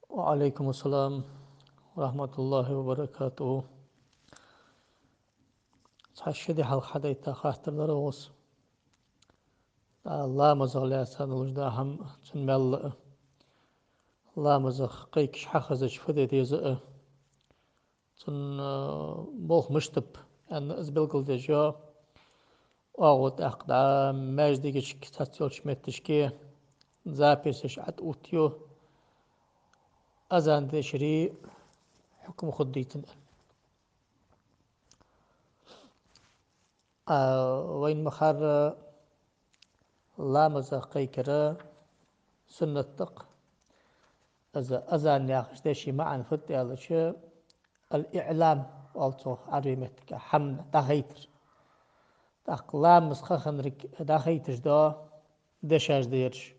وعليكم السلام ورحمة الله وبركاته. تحشدي حال حديتا خاطر دروس الله مزغ سان وجدا هم تنمل الله مزغ قيكش حخزش فدي تيزأ تن بوخ مشتب أن أزبلقل دجا أغوت أقدام ماجديش كتاتيولش متشكي زابيسش عد أوتيو أزان دشري حكم خديتن وين مخار الله مزغ قيكرا سنة تق أزان ياخش دشي معا فتي على شيء الإعلام also عريمتك حمد دخيتر أقلام مسخخن رك دخيتش دا دشاش ديرش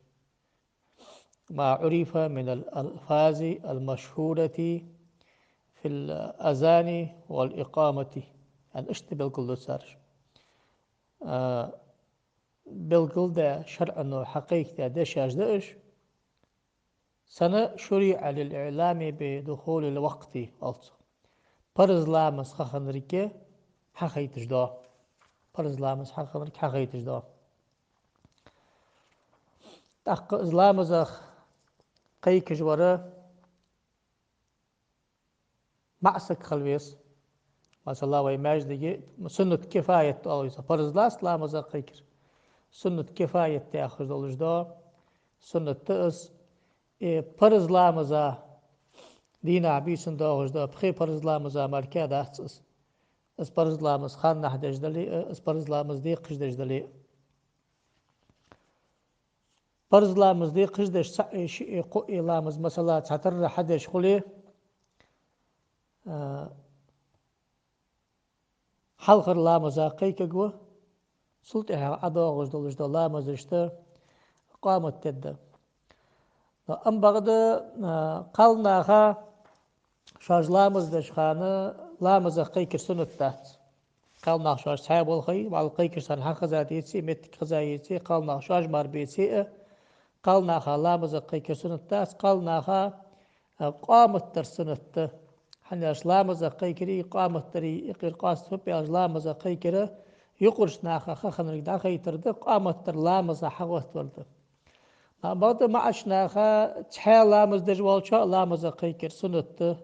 ما عرف من الألفاظ المشهورة في الأذان والإقامة يعني اشتبه كل سارش بالقل ده شرعا حقيقة دشاش داش سنة شريع للإعلام بدخول الوقت also فرز لا مسخخن رك حقيقتش دا فرز لا مسخخن رك حقيقتش دا تق إسلام زخ قيك جوارا معسك خلويس مثلا ويماج دي سنة كفاية أو فرز لا إسلام زخ قيك سنة كفاية تأخذ الجدا سنة تأس فرز لا مزا دينا عبيسن دا وجدا بخي فرز لا مزا مركا داس اس فرز لا مز خان نحدش دلي اس فرز لا مز دي قشدش دلي فرز لا مز دي قشدش قوئي لا مز مثلا تعتر حدش خلي حلقر لا مزا قيك جو سلطة عدا غزدل وجدا لا مزشتا قامت تد أم بغد قالنا خا شاج لا مزدش خانة لا مزا قيك سنة تحت قالنا شاج صحاب الخي وعلى قيك سن حق زاديتي متك خزايتي قالنا شاج مار بيتي قالنا خا لا مزا قيك سنة تحت قالنا خا قامت تر سنة حناش لا مزا قيكري قامت تري يقير قاس فبي لا مزا قيكري يقرش ناخا خخن دا خيتر دا قامت تر لا مزا حوت ولد بعد ما عشناخا تحال لا مز دجوال شاء لا مزا قيكر سنة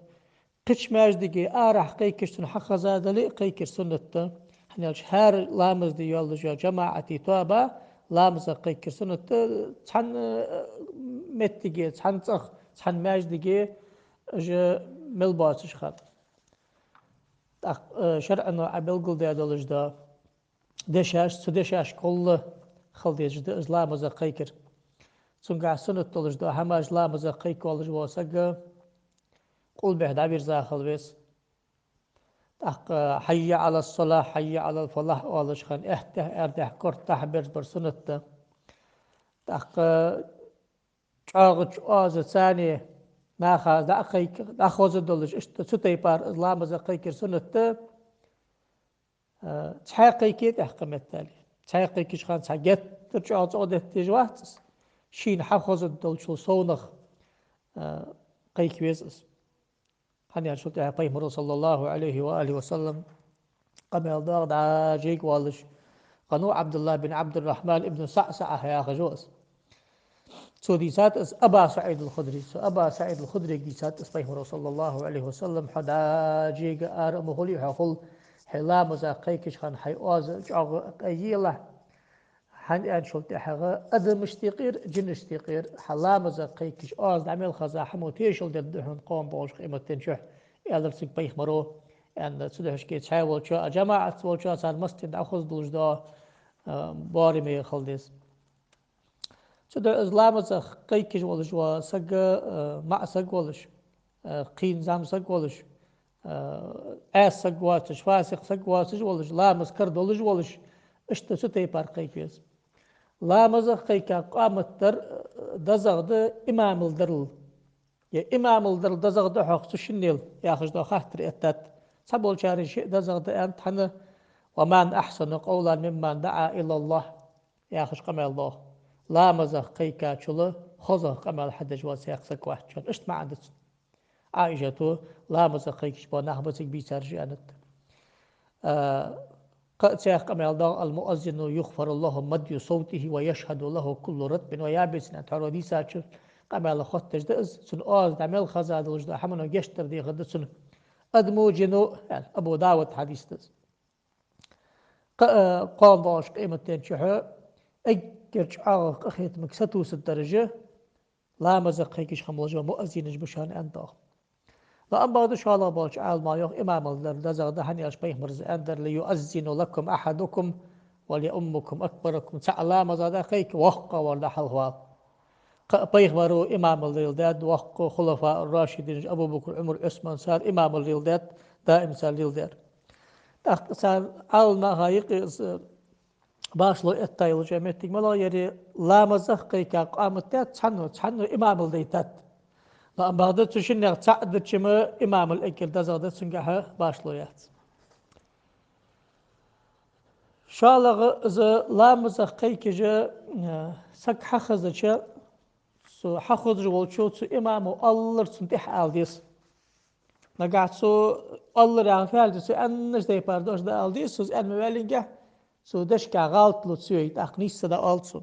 قش ماج دقي آرح قيكر سن حق زاد لي قيكر سنة حناش هار لا مز دي يالله جماعتي توابا لا مزا قيكر سنة تحن متقي تحن تخ تحن ماج دقي ملباسش خط شرعنا عبلقل دي دولج دا دشاش سدشاش كل خلديج دا إسلام زا قيكر سنقع سنة دولج دا هما إسلام زا قيك والج واسق قول به دابير زا خلبيس حي على الصلاة حي على الفلاح والج خان احته ارده كرت تحبر بر سنة دا چاغ آز ثانية ناخا دا قيك دا خوز دولج اشت ستي بار إسلام زا قيكر سنة تحقيقي تحقم التالي تحقيقي شخان تحقيت ترجع تعود تجواتس شين حفظ الدول شو صونخ قيك ويزس هني أشوف يا بيمر صلى الله عليه وآله وسلم قام يلدغ دا جيك والش قنو عبد الله بن عبد الرحمن ابن سعسعة يا خجوز سو دي سات اس أبا سعيد الخدري سو أبا سعيد الخدري دي سات اس بيمر صلى الله عليه وسلم حدا جيك آر مغلي حقول حلا مزاقيكش خان حي أوز جاغ قيلة حن أن شلت حغا أذ مشتقير جن اشتقير حلا مزاقيكش أوز نعمل خزا حمو تيشل دهن قوم بوش قيمة تنشح يالر سيك بيخ مرو أن سدهش كي تشاول شو جماعة والشو سان مسجد أخذ دلج دا باري مي خلديس سده إسلام مزاقيكش ولش وسق مع سق ولش قين زام سق ولش آس سقواتش فاسق سقواتش ولش لامس كرد ولش ولش اشت ستي بارقي كيس لامز قيكا قامت در دزغ د إمام الدرل يا إمام الدرل دزغ د حق سشنيل يا خش دا خاطر اتات سبول شاري شيء دزغ د أنت حنا ومن أحسن قولا ممن دعا إلى الله يا خش قم الله لامز قيكا شلو خذ قمل حدج وسيقسك واحد شان اشت ما عندك عائشة لا مزقيك بو نخبتك بيسرجي أنت سيخ قمل داغ المؤذن يغفر الله مد صوته ويشهد له كل رتب ويابس نتعرض دي ساتش قمل خطج دأز سن آز دعمل خزاد وجد حمنا جشتر دي غد سن أدمو جنو يعني أبو داود حديث دأز قام باش قيمة تنشحه أجرج عاق أخيت مكستوس الدرجة لا مزقيكش خموجة مؤذنش بشان أنت لا أما شاء الله باش عال ما يوم إمام الله زاد هني أشبه مرز أندر ليؤذن لكم أحدكم ولأمكم أكبركم تعالى ما زاد خيك وحق ولا حلوا بيغمروا إمام الريلداد وحق خلفاء الراشدين أبو بكر عمر عثمان صار إمام الريلداد دائم صار ريلداد صار عالنا هايق باش لو التايل جمعتك ملا يري لا مزخ كيك قامت تحنو إمام الريلداد لا بعد تشين تعد كما إمام الأكل دزادة سنجها باشلويات شالغ إذا لا مزخي كجا سك حخز كجا سو حخز جوال شو سو إمام الله سنتح ألديس نقعد سو الله يعني فعل سو أنش ده باردوش ده ألديس سو أن مولينجا سو دش كغالط لتسوي تأخنيس ده ألسو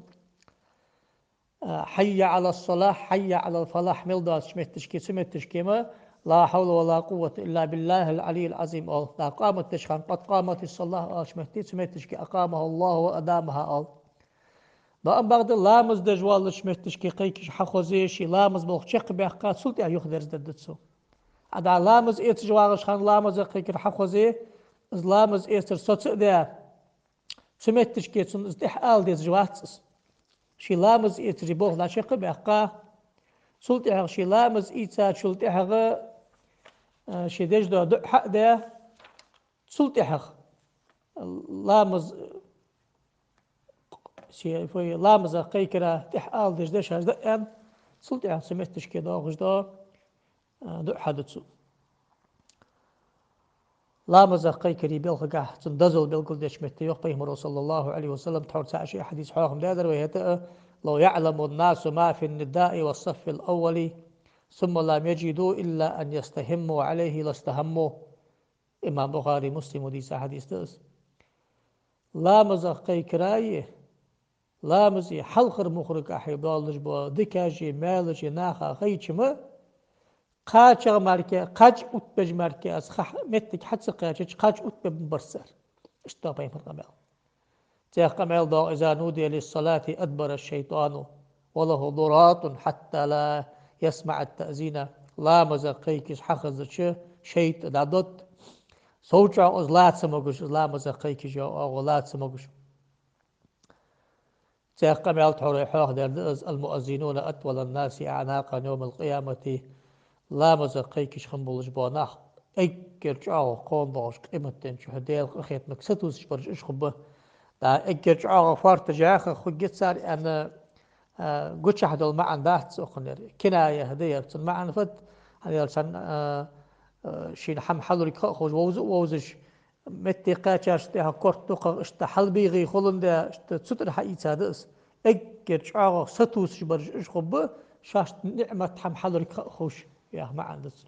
حي على الصلاة حي على الفلاح ملداس شمتشكي سمتشكي ما لا حول ولا قوة إلا بالله العلي العظيم أو لا قامت تشخان قد قامت الصلاة شمتي سمتشكي أقامها الله وأدامها أو لا بعد لامز دجوال شمتشكي قيكش حخوزيشي لامز بلخشق بيحقات سلطة يخدر زددتسو عدا لامز إيتجوالش خان لامز قيكر حخوزي لامز إيتر سوتس ده سمتشكي سن استحال ديز جواتس شي لامز إيتري بوغ لا شق بيحقا سلطة شي لامز إيتا سلطة شي ديج دو حق ده سلطة لامز شي في لامز قيكرا تحقال ديج ديش هاش دقن سلطة سمتش كده غجدا دو حدثو لامز قيكري بيلغا تندزل بالقل ديش متى يخبيه مرو صلى الله عليه وسلم تحور ساشي حديث حاهم دادر ويهتأ لو يعلم الناس ما في النداء والصف الأول ثم لم يجدوا إلا أن يستهموا عليه لاستهموا إمام بخاري مسلم وديس حديث دس لامز قيكراي لامزي حلخر مخرج أحيبالج بو دكاجي مالجي ناخا خيچما قاچا ماركي قاچ أتبج ماركي أس متك حدس قاچ قاچ أتبج برسر اشتابين فرقمال تيقمال دو إذا نودي للصلاة أدبر الشيطان وله ضرات حتى لا يسمع التأذين لامز قيكش حخز شيط دادوت سوچا از لات سمگوش لامز قيكش أو لات سمگوش تيقم يلتحر حوخ از المؤذنون أطول الناس أعناقا يوم القيامة لا مزقيكش خنبولش بوناخ اگر جاو قوم باش قيمتين شو هديل خيط مكستوس شبرج اشخبه دا اگر جاو فارت جاخ خجت سار ان قوتش حدول معن داحت سوخنر كناية هدية معن فد هديل سن شين حم حلوري خوش ووزش متى قاچاش تها كورت نقر اشت حلبيغي خلون ده اشت ستر حقيقة دس اگر شعار ستوس شبرج اشخبه شاشت نعمة حم حلوري خوش يا ما عندس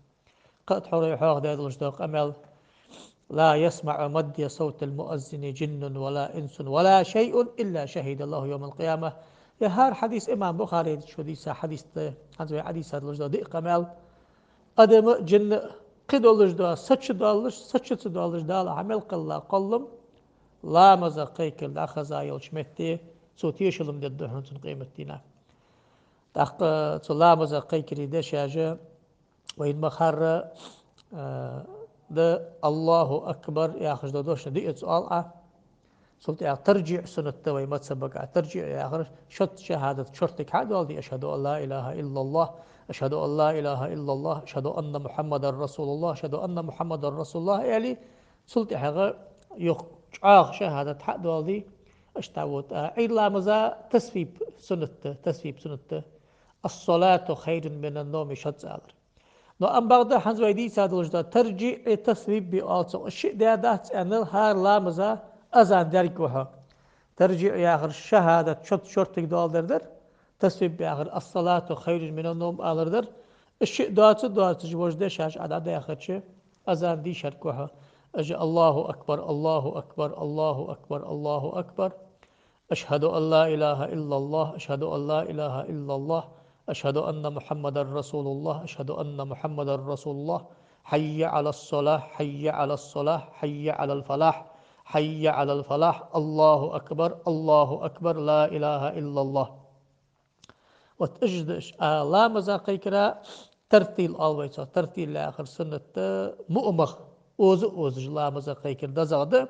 قد حوري حوغ ده الاشتاق امل لا يسمع مدي صوت المؤذن جن ولا انس ولا شيء الا شهد الله يوم القيامة يا هار حديث امام بخاري شو ديسا حديث حديث هذا الاشتاق دق امل ادم جن قد oluşda saçı dalış saçı dalış dal amel qilla qollum la maza qeykil da khaza yolçmetti sotiye şılım dedi hantun qiymettina daq la maza qeykili de şaje ve in mahar da Allahu akbar ya khajda dosh di sual سلطة ترجع سنة توي ما تسبق ترجع يا آخر شت شهادة شرطك هذا والدي أشهد أن لا إله إلا الله أشهد أن لا إله إلا الله أشهد أن محمد رسول الله أشهد أن محمد رسول الله يعني سلطة حقا يقع شهادة هذا والدي أشتاوت إلا مزا تسفيب سنة الصلاة خير من النوم شت زالر نو أم بعد حنزوي دي سادلج دا ترجع تسفيب بألسو الشيء ده دات أنل هار لا مزا أزان درك وها ترجع يا آخر الشهادة شرطك دول دردر تصفيب بآخر الصلاة خير من النوم آخر الشيء دوات جوج دشاش عدد آخر شيء أذان دي شركوها أجي الله أكبر الله أكبر الله أكبر الله أكبر أشهد أن لا إله إلا الله أشهد أن لا إله إلا الله أشهد أن محمد رسول الله أشهد أن محمد رسول الله حي على الصلاة حي على الصلاة حي على الفلاح حي على الفلاح الله أكبر الله أكبر لا إله إلا الله وتجدش لا مزاقي كرا ترتيل ألويتا ترتيل لآخر سنة مؤمخ أوز لا مزاقي كرا دزغد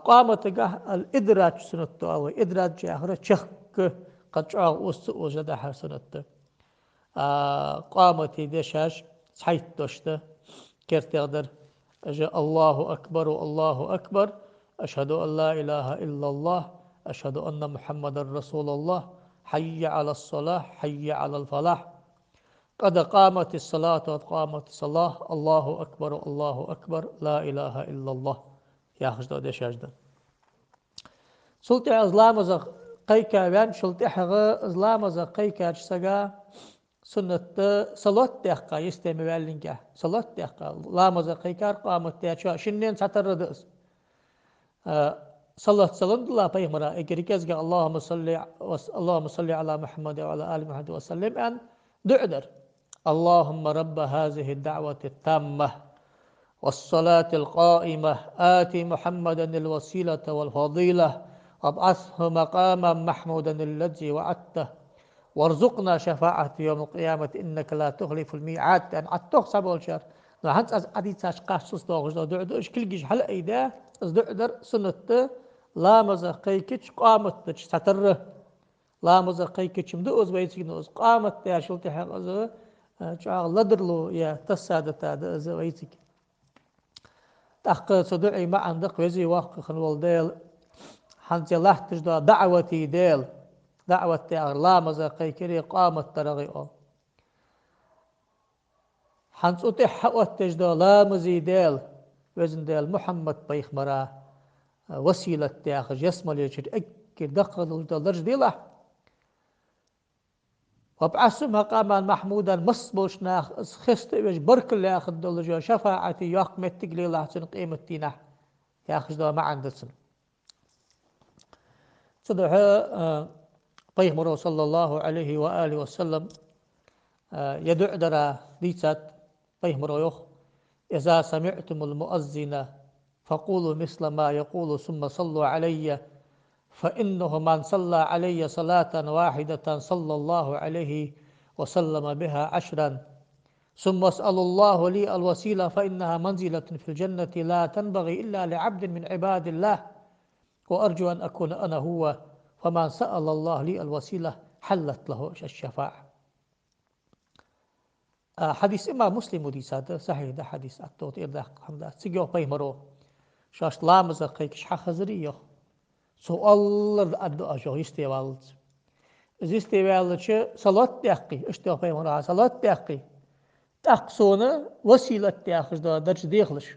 قامت الإدراج سنة أوي إدراج آخر شخ قد شعر أوز لدى سنة قامت دشاش سحيت دوشته كيرت يقدر الله أكبر الله أكبر أشهد أن لا إله إلا الله أشهد أن محمد رسول الله حي على الصلاة حي على الفلاح قد قامت الصلاة وقامت الصلاة الله أكبر الله أكبر لا إله إلا الله يا خشدو ديش يجدن سلطة أزلامز قيكا بان سلطة حغا أزلامز قيكا جسقا سنة صلاة دقة يستمع والنجا صلاة دقة لامز قيكار قامت تيشا شنين ستردس صلاة الله بيغمرا إجريكز اللهم صل على محمد وعلى آل محمد وسلم أن دعدر اللهم رب هذه الدعوة التامة والصلاة القائمة آتي محمدا الوسيلة والفضيلة وابعثه مقاما محمودا الذي وعدته وارزقنا شفاعة يوم القيامة إنك لا تخلف الميعاد أن عتوخ سبول شهر نحن أديت أشقاش دوغش دعدر إيش كل جيش هلا إيدا دعدر سنة لا مزقيكش قامت ستر لا مزقيكش مدو أز ويتسين أز قامت يا شلتي حق أز شعار لدرلو يا تسادة أز ويتك تحقق صدعي ما عندك وزي واقع خنول ديل حنتي الله تجد دعوتي ديل دعوتي لا مزقيكري قامت ترغي حنت أتح حقوت تجد لا مزيديل وزن ديل محمد بيخمرا وسيلة تاخ جسم ليشد أكيد دقل الدرج ديله وبعثم مقاما محمودا مصبوش ناخ خست ويش برك اللي ياخذ دلجو شفاعتي ياخ متقلي الله سن قيمة تينا ياخذ دو ما عندسن صدح بيغمرو صلى الله عليه وآله وسلم يدع درا ديسات بيغمرو يخ إذا سمعتم المؤذن فقولوا مثل ما يقول ثم صلوا علي فإنه من صلى علي صلاة واحدة صلى الله عليه وسلم بها 10 ثم اسأل الله لي الوسيلة فإنها منزلة في الجنة لا تنبغي إلا لعبد من عباد الله وأرجو أن أكون أنا هو فمن سأل الله لي الوسيلة حلت له الشفاعة حديث إمام مسلم ودي سادة صحيح ده حديث أتوت إرده حمدا سيجو بيمرو شاش لامز قيكش حخزريه سؤال الدعاء شو يستوالد يستوالد شو صلاة تحقي اشتوى بيمرو صلاة تحقي تحقصونا وسيلة تحقش ده درج ديخلش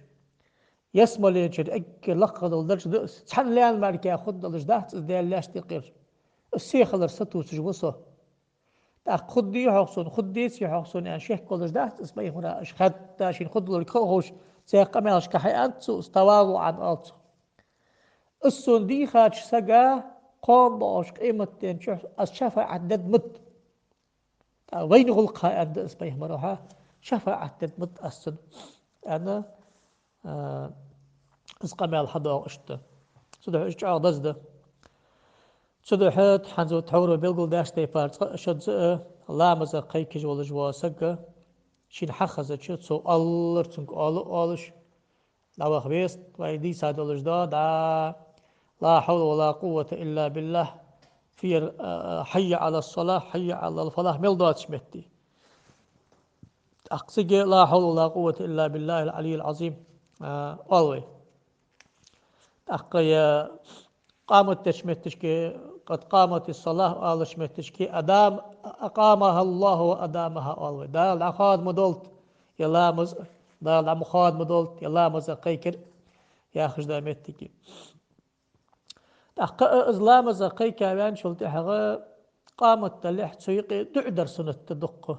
يسمى ليجر أك لقد الدرج دقس تحن لان مالك ياخد دلج دهت ديال لاش تقير السيخلر ستو تجوصه خدي حقصون خديس يحقصون يعني شيخ كلش دهت اسمه هنا اش خد شين خد لك خوش سيقمش كحيات سو استواضع عن ألت السون دي خاتش سجا قام باش قيمة تنشح الشفاعة عدد مت وين غلقها عند اسمه مروحة شفاعة عدد مت السن أنا اسقم الحضا اشت صدق ايش عاضز صدحت حنزو تحورو بيلقل داش تيفار شد الله مزا قيكج ولا جوا سجا شين حخزت شد سو الله تنك أولش لا خبيست ويدي ساد ولش دا لا حول ولا قوة إلا بالله في حي على الصلاة حي على الفلاح ملدات شمتي أقصد لا حول ولا قوة إلا بالله العلي العظيم always أقيا قامت تشمتشكي قد قامت الصلاة آل شمتشكي أدام أقامها الله وأدامها always دا العقاد مدولت يلا مز دا العمخاد مدولت يلا مز قيكر يا خش دا متكي أقا إزلام مز قيكا بان شلت حغا قامت تلح تسويقي دعدر سنة تدقه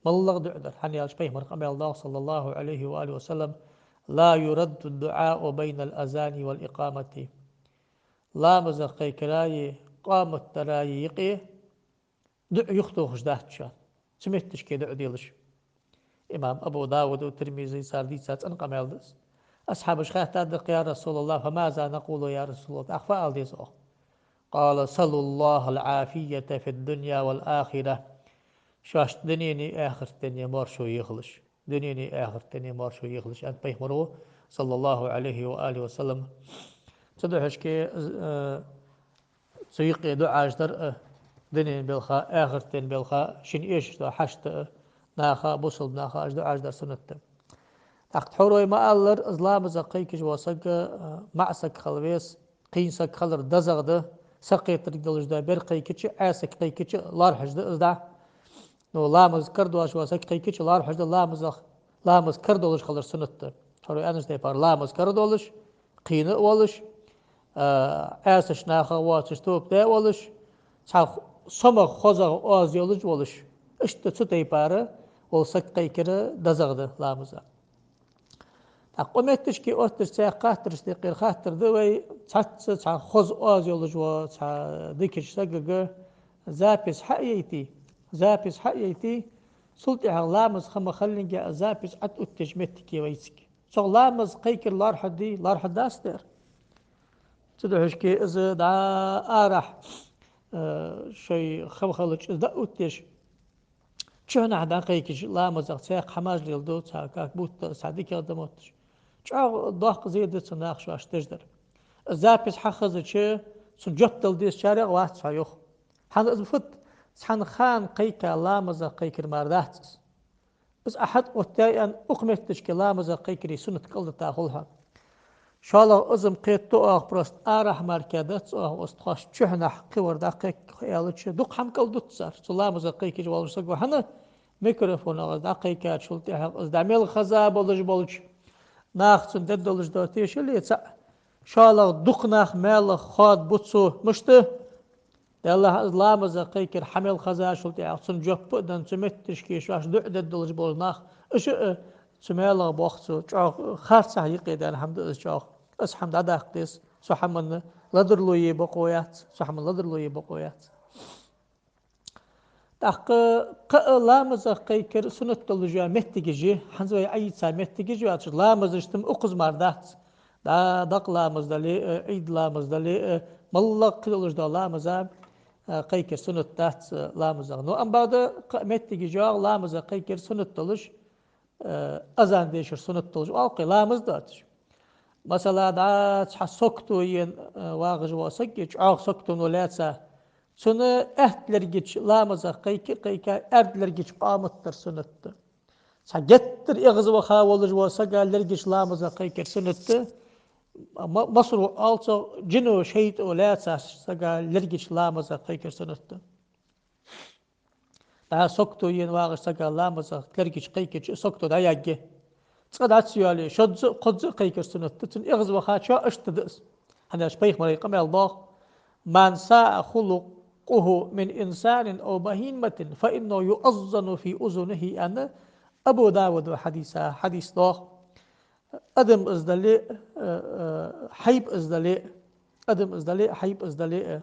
ملغ دعدر حني أشبه مرقم الله صلى الله عليه وآله وسلم لا يرد الدعاء بين الأذان والإقامة لا مزقي كلاي قامت تراي يقي دع يخطو خجدات شان سمعتش كده ديلش إمام أبو داود والترمذي ساردي سات أنقم يلدس أصحاب الشيخ تدق يا رسول الله فماذا نقول يا رسول الله أخفى ألديس قال صلوا الله العافية في الدنيا والآخرة شاش دنيني آخر تاني مارشو يخلش دنيني آخر تاني مارشو يخلش أنت بيخمرو صلى الله عليه وآله وسلم صدحش كي سيقي دعاش در دنين بالخا آخر تاني بالخا شن إيش حشت ناخا بوصل ناخا دعاش در سنت تحت حروي ما ألر إزلام زقيك جواسق معسك خلويس قينسك خلر دزغ ده سقيت رجلج ده برقي كتش عاسك قي كتش لارحج ده إزدع نو لامز كردواش واسك قي كتش لارحج ده لامز كردولش خلر سنت حروي أنش ده بار لامز كردولش قين ولش عاسش ناخا واتش توب ده ولش صح سمغ خوزغ آز يولج ولش اشت تسوتي باره ولسك قي كره دزغ ده لامزه أقومتش كي أوتش ساقات ترستيقير خاطر دوي تحت خوز أوز يولجوا ديكش ساقق زابس حقيتي سلطي لامز خما خلنجا زابس عد أوتش متكي ويسك شغل لامز قيكر لار حد داستر تدعوش كي إذا دا آرح شي خم خلج إذا أوتش شهنا عدا قيكش لامز ساق حماج ليلدو ساقاك بوت سعديك يلدموتش شو ضاق زيادة سناخ شو أشتجدر الزابس حخز شيء سنجت ديس شارع واحد شايخ حن أزفت حن خان قيك لامزة قيك ماردات بس أحد وتاي أن أقمت تشكي لامزة قيك سنة قلد تاخلها شاء الله أزم قيت تؤخ برست آرح مركادات أو أستخاش شحنة حقي وردا قيك خيالتش دق حم قلدت صار لامزة قيك جوال سقوا حنا ميكروفون أغدا قيكات شلتي حق أزدعميل خزاب بولج ناخذ ددولج دوتيش اللي يتسع شالغ دقناخ مال خاد بوتسو مشته يلا لامز قيكر حمل خزاش شلتي عصن جوب دن سمتش كي شاش ددولج بولناخ اش سمالغ بوختو چاخ خارصه يقيدان الحمد لله چاخ اس حمد عدا قيس سحمن لدرلوي بقويات سحمن لدرلوي بقويات تاق لامز قيكر سنة تلجوا متجي حنزوي أي سا متجي واتش لامز اشتم أقز مردات دا دق لامز دلي عيد لامز دلي ملق تلج دا لامز قيكر سنة تات لامز نو أم بعد متجي جوا لامز قيكر سنة تلج أذان ديشر سنة تلج أوقي لامز داتش مثلا دا تحسكتو ين واغج واسكيش أو سكتو نولاتسا سنة أهتلرجيش لامزا قيكا أردلرجيش قامتر سنة سجتر إغز وخاولج وسقا لرجيش لامزا قيكا سنة مصر also جنو شيت أولاسا سقا لرجيش لامزا قيكا سنة دا سكتو ينواغ سقا لامزا لرجيش قيكا سكتو دا يجي تقدات سيالي شدز قدز قيكا سنة تن إغز وخاتشا أشتدس هذا شبيخ مريقا الله من ساء خلقه من إنسان أو بهيمة فإنه يؤذن في أذنه أنا أبو داود حديث ضاق أدم إزدلي حيب إزدلي أدم إزدلي حيب إزدلي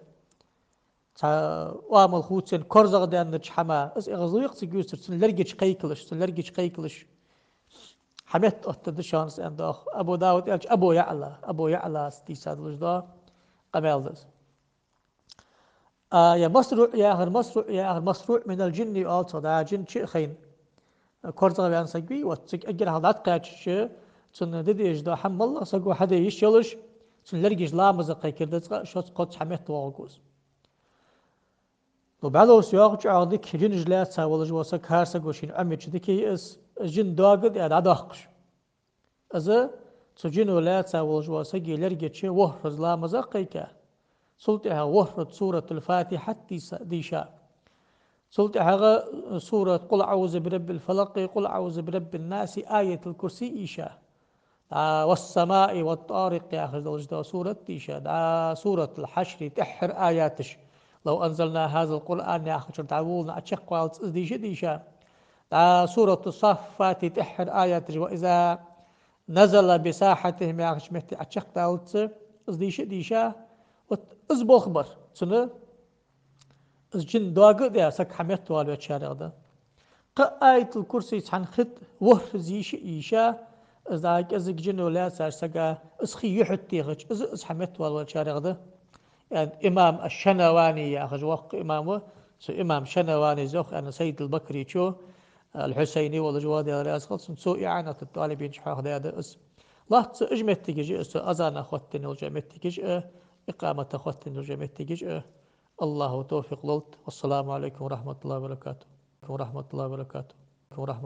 وامل خوتسن كرزغ دان نجحما إز إغزويق تجوستر سنلرجيش قيكلش حميت أتدشانس عند أبو داود أبو يعلى ستيساد لجدا قبل ذس يا مصروع من الجن also دا جن شيء خين كورزغ بيان سقي وتسق أجر هذات قاتش تن دديش دا حم الله سقوا حدا يشيلش تن لرجيش لامز قيكردت شوت قط حميت واقوس لو بعلو سياق عادك جن جلات ساولج وسك هار سقوشين أميتش دكي إس جن داقد يعني عداقش إذا تجن ولا ساولج وسك لرجيش وهرز لامز قيكا سلطها وهرت سورة الفاتحة ديشا سلطها سورة قل أعوذ برب الفلق قل أعوذ برب الناس آية الكرسي إيشا والسماء والطارق يا أخي سورة ديشا سورة الحشر تحر آياتش لو أنزلنا هذا القرآن يا أخي تعولنا أتشق والتزديش ديشا سورة الصفات تحر آيات وإذا نزل بساحتهم يا أخي مهتي أتشق والتز ديشا وإزبو خبر سنة جن دواقع ديا سك حميت والو تشارع ده آية الكرسي عن خط وهر زيش إيشا إذا أزق جن ولا سار سقا إسخي يحتيغج إز حميت والو تشارع ده يعني إمام الشنواني يا أخي وق إمامه سو إمام شنواني زوخ أنا سيد البكري شو الحسيني ولا جواد يا رياض خلص سو إعانة الطالبين شحاخ هذا اسم لا إجمت تجي أذان أخوتني وجمت تجي إقامة أخوتني وجمت تجي الله توفيق لولت والسلام عليكم ورحمة الله وبركاته ورحمة الله وبركاته ورحمة